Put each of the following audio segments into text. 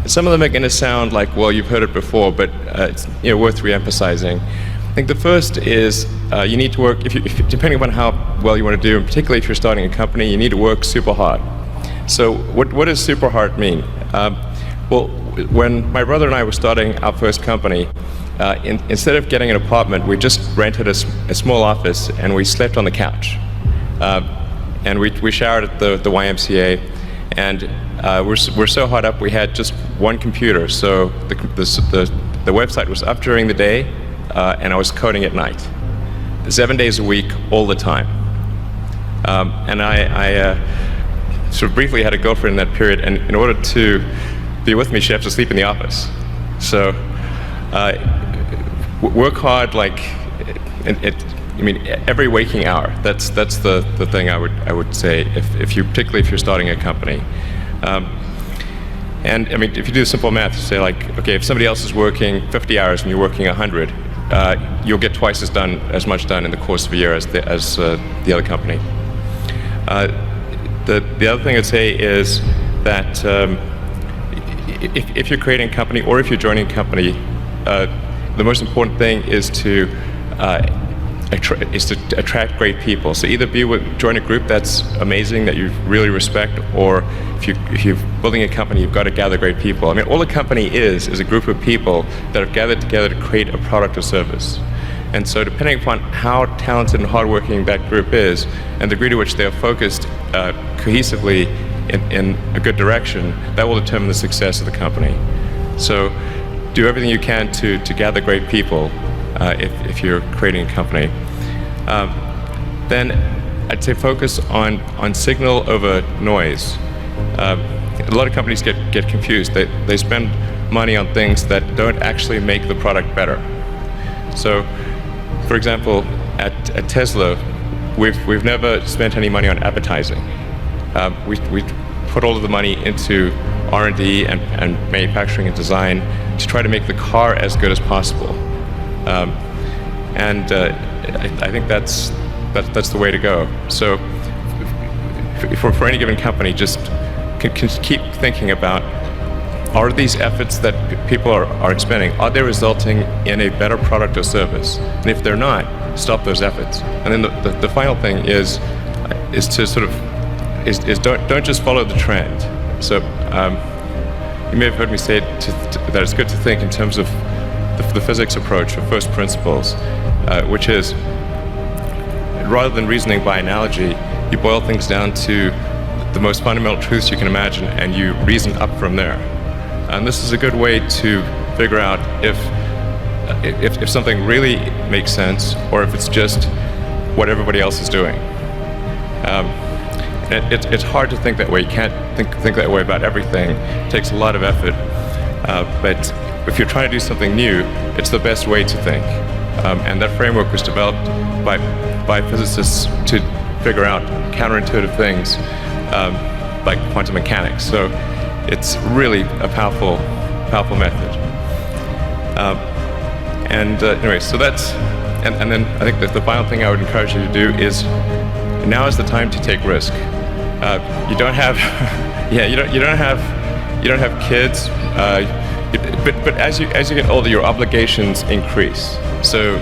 Some of them are going to sound like, well, you've heard it before, but it's worth re-emphasizing. I think the first is you need to work, depending upon how well you want to do, and particularly if you're starting a company, you need to work super hard. So what does super hard mean? Well, when my brother and I were starting our first company, instead of getting an apartment, we just rented a small office and we slept on the couch. And we showered at the YMCA, and we're so hot up we had just one computer. So the website was up during the day, and I was coding at night, 7 days a week, all the time. And I sort of briefly had a girlfriend in that period, and in order to be with me, she had to sleep in the office. So work hard, like every waking hour. That's the thing I would say particularly if you're starting a company. And I mean, if you do simple math, you say like, okay, if somebody else is working 50 hours and you're working 100, you'll get twice as much done in the course of a year as the other company. The other thing I'd say is that if you're creating a company or if you're joining a company, the most important thing is to attract great people. So either join a group that's amazing, that you really respect, or if you're building a company, you've got to gather great people. I mean, all a company is a group of people that have gathered together to create a product or service. And so depending upon how talented and hardworking that group is, and the degree to which they are focused cohesively in a good direction, that will determine the success of the company. So do everything you can to gather great people if you're creating a company. Then I'd say focus on signal over noise. A lot of companies get confused. They spend money on things that don't actually make the product better. So, for example, at Tesla, we've never spent any money on advertising. We put all of the money into R&D and manufacturing and design to try to make the car as good as possible. I think that's the way to go. So for any given company, just can keep thinking about, are these efforts that people are expending, are they resulting in a better product or service? And if they're not, stop those efforts. And then the final thing is to sort of don't just follow the trend. So you may have heard me say that it's good to think in terms of the physics approach, or first principles, which is, rather than reasoning by analogy, you boil things down to the most fundamental truths you can imagine, and you reason up from there. And this is a good way to figure out if something really makes sense, or if it's just what everybody else is doing. It's hard to think that way. You can't think that way about everything. It takes a lot of effort. But if you're trying to do something new, it's the best way to think. And that framework was developed by physicists to figure out counterintuitive things like quantum mechanics. So it's really a powerful method. Anyway, so that's, and then I think that the final thing I would encourage you to do is, now is the time to take risk. You don't have, you don't have kids, but as you get older, your obligations increase. So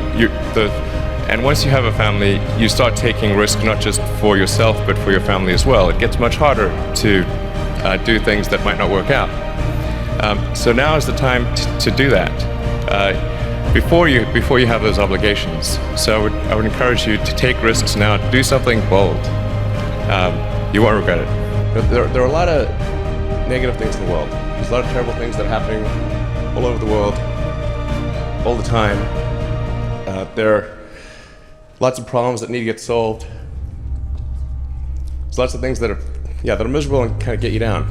and once you have a family, you start taking risk not just for yourself, but for your family as well. It gets much harder to do things that might not work out. So now is the time to do that before you have those obligations. So I would encourage you to take risks now. Do something bold. You won't regret it. But there are a lot of negative things in the world. There's a lot of terrible things that are happening all over the world, all the time. There are lots of problems that need to get solved. There's lots of things that are miserable and kind of get you down.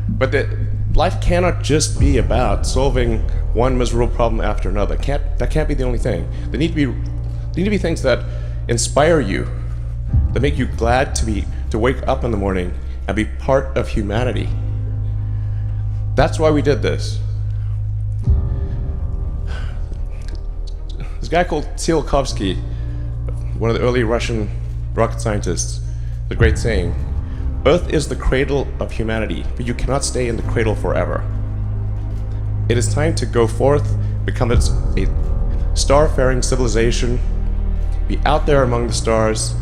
But life cannot just be about solving one miserable problem after another. That can't be the only thing. There need to be things that inspire you, that make you glad to wake up in the morning and be part of humanity. That's why we did this. This guy called Tsiolkovsky, one of the early Russian rocket scientists, the great saying, Earth is the cradle of humanity, but you cannot stay in the cradle forever. It is time to go forth, become a star-faring civilization, be out there among the stars,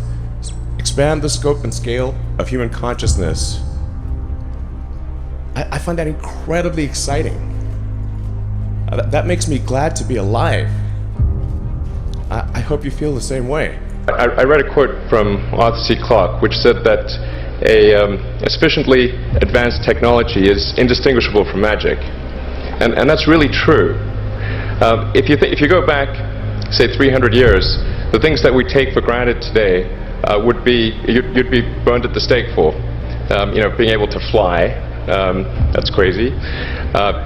expand the scope and scale of human consciousness. I find that incredibly exciting. That makes me glad to be alive. I hope you feel the same way. I read a quote from Arthur C. Clarke which said that a sufficiently advanced technology is indistinguishable from magic. And that's really true. If you go back, say 300 years, the things that we take for granted today would be, you'd be burned at the stake for. Being able to fly, that's crazy.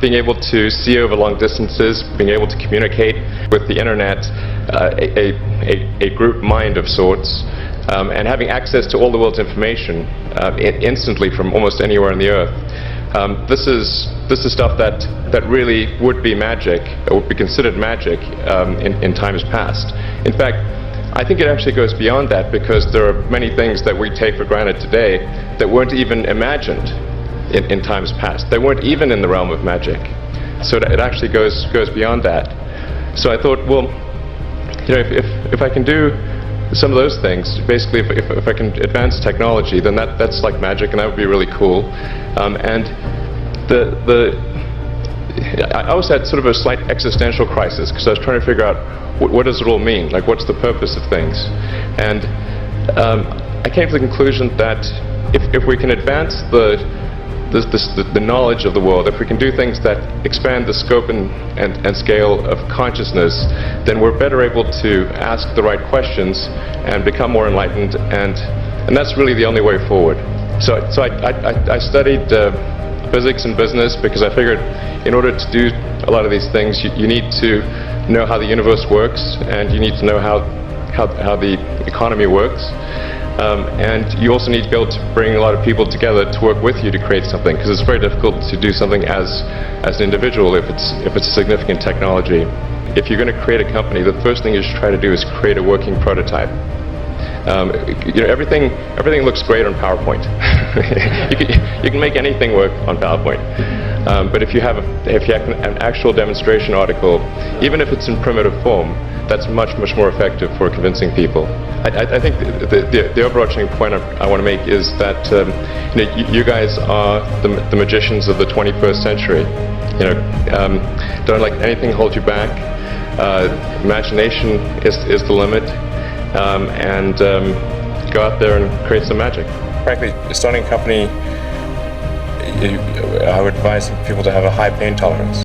Being able to see over long distances, being able to communicate with the internet, a group mind of sorts, and having access to all the world's information instantly from almost anywhere on the earth. This is stuff that really would be magic, or would be considered magic in times past. In fact, I think it actually goes beyond that, because there are many things that we take for granted today that weren't even imagined in times past. They weren't even in the realm of magic. So it actually goes beyond that. So I thought, well, if I can do some of those things, basically if I can advance technology, then that's like magic, and that would be really cool. And I always had sort of a slight existential crisis, because I was trying to figure out what does it all mean? Like, what's the purpose of things? And I came to the conclusion that if we can advance the knowledge of the world, if we can do things that expand the scope and scale of consciousness, then we're better able to ask the right questions and become more enlightened, and that's really the only way forward. So I studied physics and business, because I figured in order to do a lot of these things, you need to know how the universe works, and you need to know how the economy works. And you also need to be able to bring a lot of people together to work with you to create something, because it's very difficult to do something as an individual if it's a significant technology. If you're going to create a company, the first thing you should try to do is create a working prototype. Everything looks great on PowerPoint. you can make anything work on PowerPoint. But if you have an actual demonstration article, even if it's in primitive form, that's much more effective for convincing people. I think the overarching point I want to make is that you guys are the magicians of the 21st century. Don't let anything hold you back. Imagination is the limit, and go out there and create some magic. Frankly, starting a company, I would advise people to have a high pain tolerance.